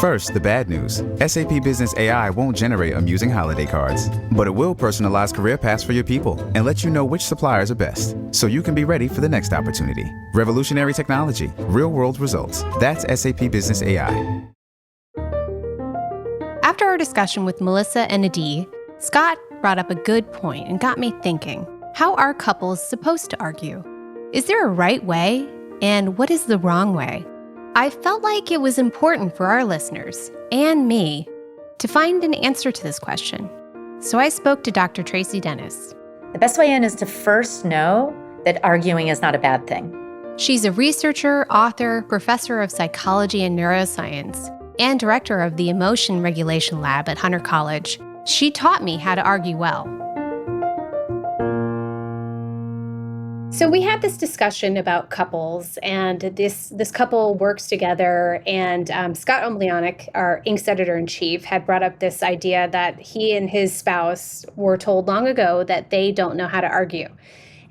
First, the bad news. SAP Business AI won't generate amusing holiday cards, but it will personalize career paths for your people and let you know which suppliers are best, so you can be ready for the next opportunity. Revolutionary technology, real-world results. That's SAP Business AI. After our discussion with Melissa and Adi, Scott brought up a good point and got me thinking, how are couples supposed to argue? Is there a right way? And what is the wrong way? I felt like it was important for our listeners, and me, to find an answer to this question. So I spoke to Dr. Tracy Dennis. The best way in is to first know that arguing is not a bad thing. She's a researcher, author, professor of psychology and neuroscience, and director of the Emotion Regulation Lab at Hunter College. She taught me how to argue well. So we had this discussion about couples, and this couple works together, and Scott Omelianuk, our Inks editor-in-chief, had brought up this idea that he and his spouse were told long ago that they don't know how to argue.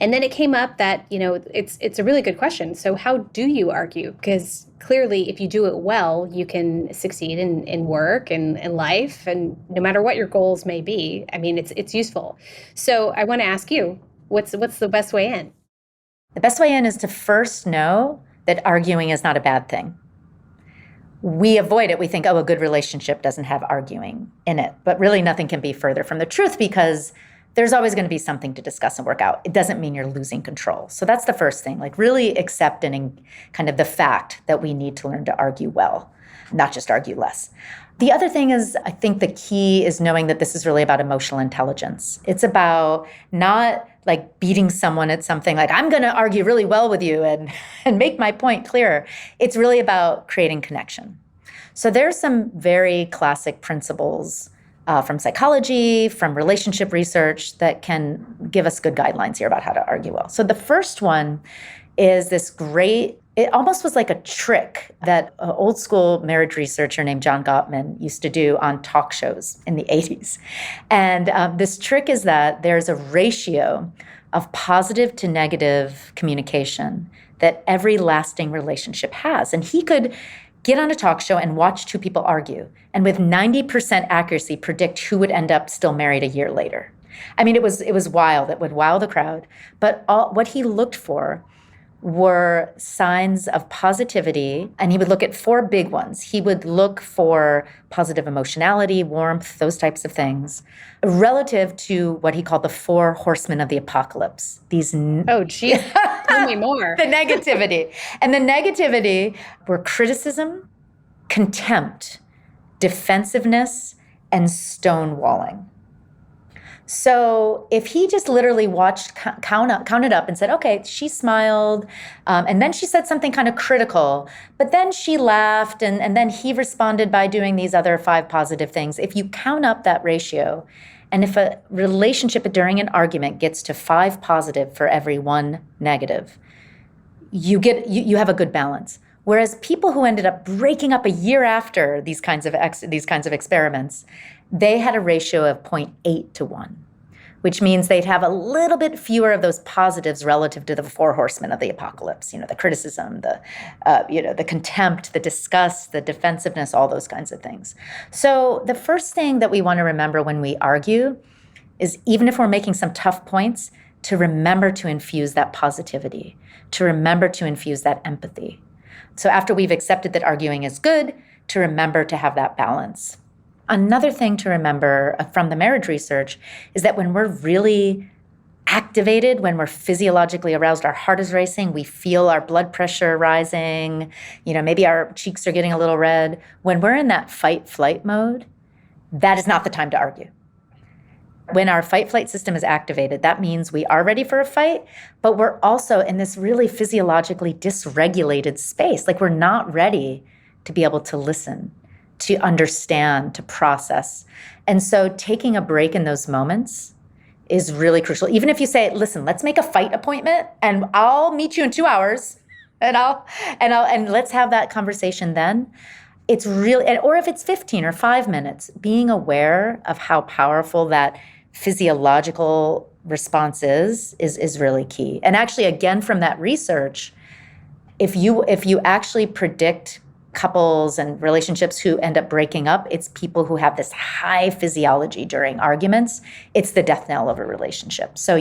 And then it came up that, it's a really good question. So how do you argue? Because clearly, if you do it well, you can succeed in work and in life, and no matter what your goals may be, I mean, it's useful. So I want to ask you, what's the best way in? The best way in is to first know that arguing is not a bad thing. We avoid it. We think, a good relationship doesn't have arguing in it. But really, nothing can be further from the truth, because there's always going to be something to discuss and work out. It doesn't mean you're losing control. So that's the first thing, really accepting kind of the fact that we need to learn to argue well, not just argue less. The other thing is, I think the key is knowing that this is really about emotional intelligence. It's about not beating someone at something like, I'm going to argue really well with you and make my point clearer. It's really about creating connection. So there's some very classic principles from psychology, from relationship research that can give us good guidelines here about how to argue well. So the first one is this great, it almost was like a trick that an old school marriage researcher named John Gottman used to do on talk shows in the 80s. And this trick is that there's a ratio of positive to negative communication that every lasting relationship has. And he could get on a talk show and watch two people argue, and with 90% accuracy predict who would end up still married a year later. I mean, it was wild. It would wow the crowd. But what he looked for were signs of positivity, and he would look at four big ones. He would look for positive emotionality, warmth, those types of things, relative to what he called the four horsemen of the apocalypse. Oh, geez. Tell me more. The negativity. And the negativity were criticism, contempt, defensiveness, and stonewalling. So if he just literally watched, counted up and said, okay, she smiled, and then she said something kind of critical, but then she laughed, and then he responded by doing these other 5 positive things. If you count up that ratio, and if a relationship during an argument gets to 5 positive for every 1 negative, you have a good balance. Whereas people who ended up breaking up a year after these kinds of experiments, they had a ratio of 0.8 to 1, which means they'd have a little bit fewer of those positives relative to the 4 horsemen of the apocalypse. The criticism, the contempt, the disgust, the defensiveness, all those kinds of things. So the first thing that we want to remember when we argue is, even if we're making some tough points, to remember to infuse that positivity, to remember to infuse that empathy. So after we've accepted that arguing is good, to remember to have that balance. Another thing to remember from the marriage research is that when we're really activated, when we're physiologically aroused, our heart is racing, we feel our blood pressure rising, maybe our cheeks are getting a little red. When we're in that fight-flight mode, that is not the time to argue. When our fight-flight system is activated, that means we are ready for a fight, but we're also in this really physiologically dysregulated space. We're not ready to be able to listen, to understand, to process. And so taking a break in those moments is really crucial. Even if you say, listen, let's make a fight appointment and I'll meet you in 2 hours and let's have that conversation then. It's really, or if it's 15 or 5 minutes, being aware of how powerful that physiological response is really key. And actually, again, from that research, if you actually predict couples and relationships who end up breaking up, it's people who have this high physiology during arguments. It's the death knell of a relationship. So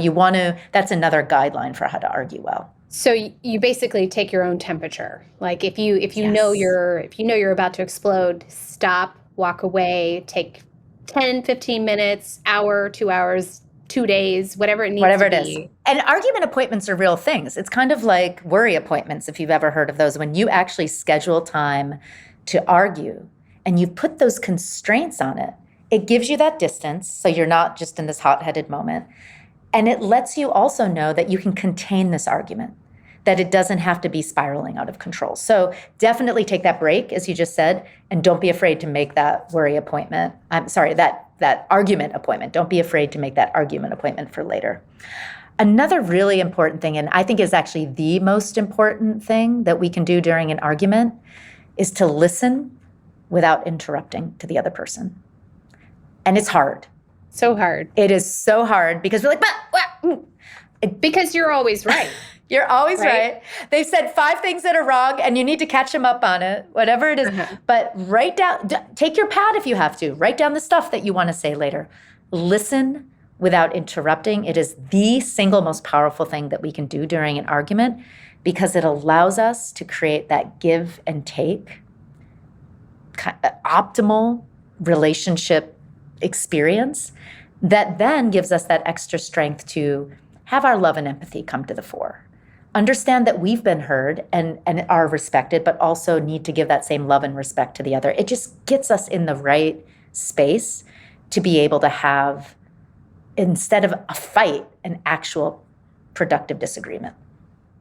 that's another guideline for how to argue well. So you basically take your own temperature. Like if you Yes. know you're about to explode, stop, walk away, take 10, 15 minutes, hour, 2 hours, 2 days, whatever it needs Whatever to it be. is. And argument appointments are real things. It's kind of like worry appointments, if you've ever heard of those, when you actually schedule time to argue and you put those constraints on it. It gives you that distance, so you're not just in this hot-headed moment. And it lets you also know that you can contain this argument, that it doesn't have to be spiraling out of control. So definitely take that break, as you just said, and don't be afraid to make that worry appointment. I'm sorry, that argument appointment. Don't be afraid to make that argument appointment for later. Another really important thing, and I think is actually the most important thing that we can do during an argument, is to listen without interrupting to the other person. And it's hard. So hard. It is so hard because we're like, Because you're always right. You're always Right? right. They've said 5 things that are wrong, and you need to catch them up on it, whatever it is. But write down, take your pad if you have to. Write down the stuff that you want to say later. Listen without interrupting. It is the single most powerful thing that we can do during an argument because it allows us to create that give and take, optimal relationship experience that then gives us that extra strength to have our love and empathy come to the fore. Understand that we've been heard and are respected, but also need to give that same love and respect to the other. It just gets us in the right space to be able to have, instead of a fight, an actual productive disagreement.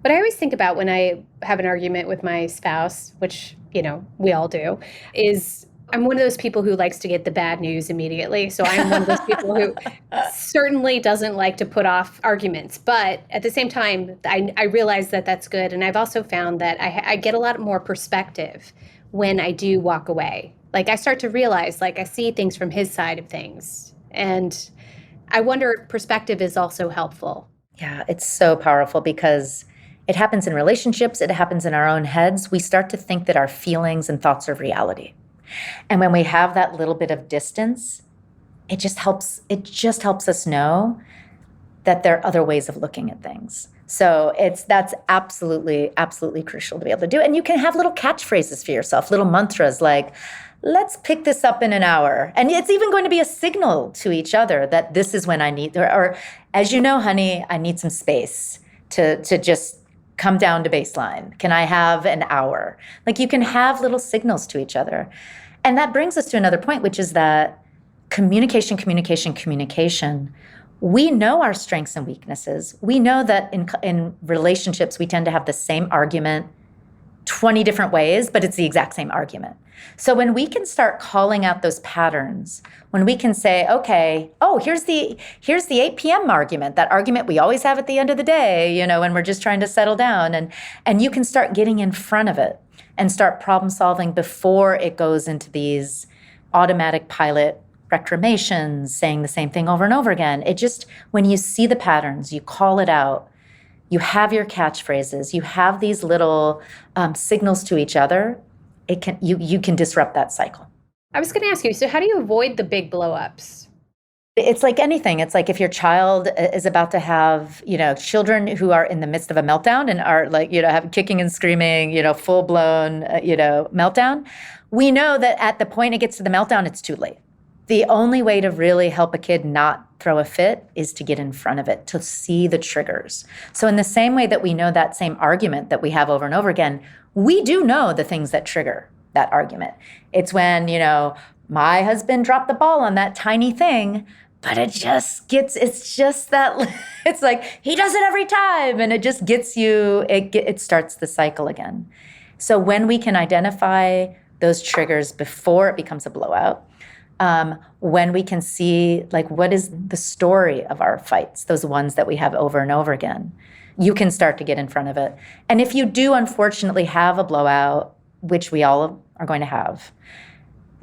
What I always think about when I have an argument with my spouse, which, we all do, is I'm one of those people who likes to get the bad news immediately. So I'm one of those people who certainly doesn't like to put off arguments. But at the same time, I realize that that's good. And I've also found that I get a lot more perspective when I do walk away. Like I start to realize, like I see things from his side of things. And I wonder if perspective is also helpful. Yeah, it's so powerful because it happens in relationships. It happens in our own heads. We start to think that our feelings and thoughts are reality. And when we have that little bit of distance, it just helps us know that there are other ways of looking at things. So that's absolutely crucial to be able to do. And you can have little catchphrases for yourself, little mantras like, let's pick this up in an hour. And it's even going to be a signal to each other that this is when I need, or as you know, honey, I need some space to just come down to baseline. Can I have an hour? Like you can have little signals to each other. And that brings us to another point, which is that communication. We know our strengths and weaknesses. We know that in relationships, we tend to have the same argument 20 different ways, but it's the exact same argument. So when we can start calling out those patterns, when we can say, okay, here's the 8 p.m. argument, that argument we always have at the end of the day, when we're just trying to settle down, and you can start getting in front of it and start problem solving before it goes into these automatic pilot recriminations, saying the same thing over and over again. It just, when you see the patterns, you call it out, you have your catchphrases, you have these little signals to each other, you can disrupt that cycle. I was going to ask you, so how do you avoid the big blowups? It's like anything. It's like if your child is about to have, children who are in the midst of a meltdown and are like, have kicking and screaming, full blown, meltdown. We know that at the point it gets to the meltdown, it's too late. The only way to really help a kid not throw a fit is to get in front of it, to see the triggers. So in the same way that we know that same argument that we have over and over again, we do know the things that trigger that argument. It's when, my husband dropped the ball on that tiny thing, but it's like, he does it every time. And it just gets you, it starts the cycle again. So when we can identify those triggers before it becomes a blowout, when we can see, like, what is the story of our fights, those ones that we have over and over again, you can start to get in front of it. And if you do, unfortunately, have a blowout, which we all are going to have,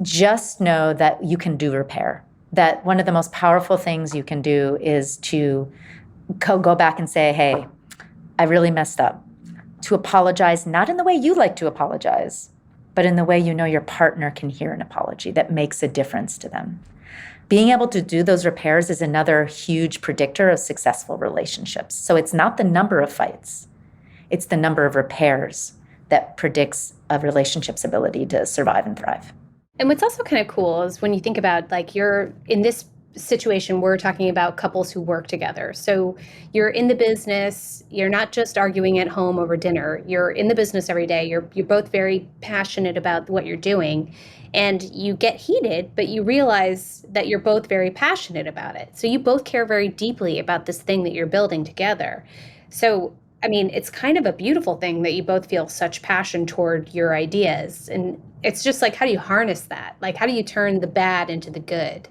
just know that you can do repair. That one of the most powerful things you can do is to go back and say, hey, I really messed up. To apologize, not in the way you like to apologize, but in the way you know your partner can hear an apology that makes a difference to them. Being able to do those repairs is another huge predictor of successful relationships. So it's not the number of fights, it's the number of repairs that predicts a relationship's ability to survive and thrive. And what's also kind of cool is when you think about, like, you're in this situation, we're talking about couples who work together. So you're in the business, you're not just arguing at home over dinner, you're in the business every day, you're both very passionate about what you're doing, and you get heated, but you realize that you're both very passionate about it. So you both care very deeply about this thing that you're building together. So, I mean, it's kind of a beautiful thing that you both feel such passion toward your ideas. And it's just like, how do you harness that? Like, how do you turn the bad into the good?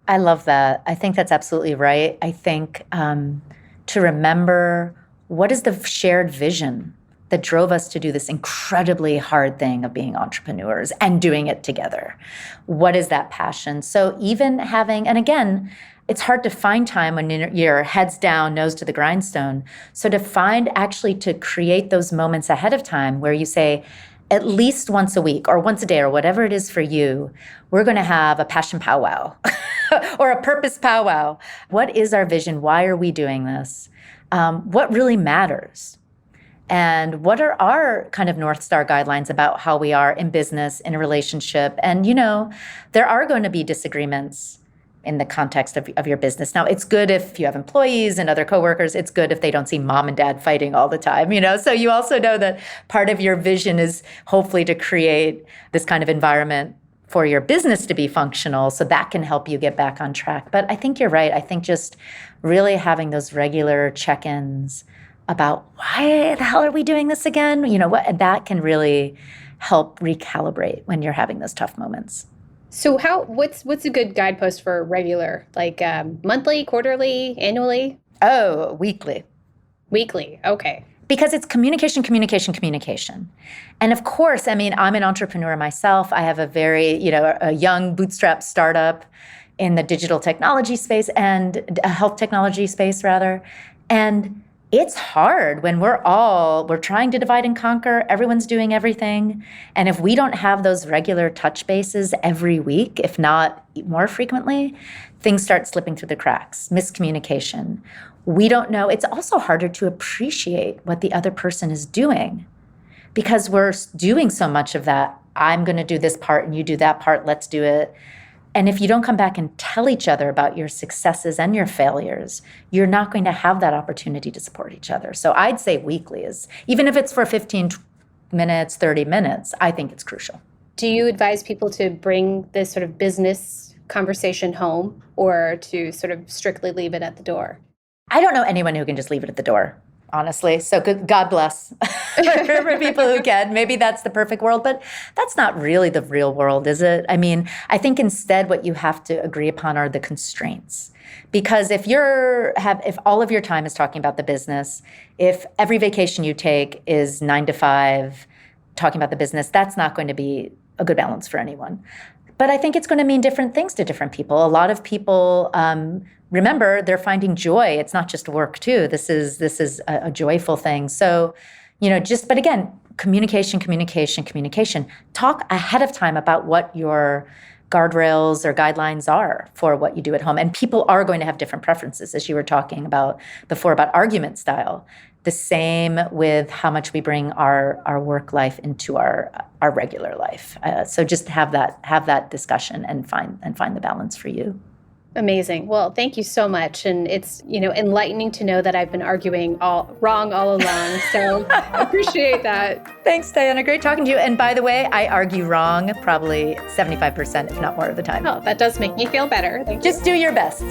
I love that. I think that's absolutely right. I think to remember, what is the shared vision that drove us to do this incredibly hard thing of being entrepreneurs and doing it together? What is that passion? So even having, and again, it's hard to find time when you're heads down, nose to the grindstone. So to create those moments ahead of time where you say, at least once a week or once a day or whatever it is for you, we're going to have a passion powwow or a purpose powwow. What is our vision? Why are we doing this? What really matters? And what are our kind of North Star guidelines about how we are in business, in a relationship? And, there are going to be disagreements in the context of your business. Now, it's good if you have employees and other coworkers. It's good if they don't see mom and dad fighting all the time, So you also know that part of your vision is hopefully to create this kind of environment for your business to be functional, so that can help you get back on track. But I think you're right. I think just really having those regular check-ins about why the hell are we doing this again? That can really help recalibrate when you're having those tough moments. So what's a good guidepost for regular, like monthly, quarterly, annually? Oh, weekly. Weekly, okay. Because it's communication. And of course, I'm an entrepreneur myself. I have a very, a young bootstrap startup in the digital technology space and health technology space rather. And it's hard when we're trying to divide and conquer. Everyone's doing everything. And if we don't have those regular touch bases every week, if not more frequently, things start slipping through the cracks, miscommunication. We don't know. It's also harder to appreciate what the other person is doing because we're doing so much of that. I'm going to do this part and you do that part. Let's do it. And if you don't come back and tell each other about your successes and your failures, you're not going to have that opportunity to support each other. So I'd say weekly is, even if it's for 15 minutes, 30 minutes, I think it's crucial. Do you advise people to bring this sort of business conversation home or to sort of strictly leave it at the door? I don't know anyone who can just leave it at the door, honestly. So God bless for people who can. Maybe that's the perfect world, but that's not really the real world, is it? I think instead what you have to agree upon are the constraints. Because if all of your time is talking about the business, if every vacation you take is 9 to 5 talking about the business, that's not going to be a good balance for anyone. But I think it's going to mean different things to different people. A lot of people, remember, they're finding joy. It's not just work too. This is a joyful thing. So, but again, communication. Talk ahead of time about what your guardrails or guidelines are for what you do at home. And people are going to have different preferences, as you were talking about before, about argument style. The same with how much we bring our work life into our regular life. So just have that discussion and find the balance for you. Amazing. Well, thank you so much. And it's, enlightening to know that I've been arguing wrong all along. So I appreciate that. Thanks, Diana. Great talking to you. And by the way, I argue wrong probably 75%, if not more of the time. Oh, that does make me feel better. Thank you. Just do your best.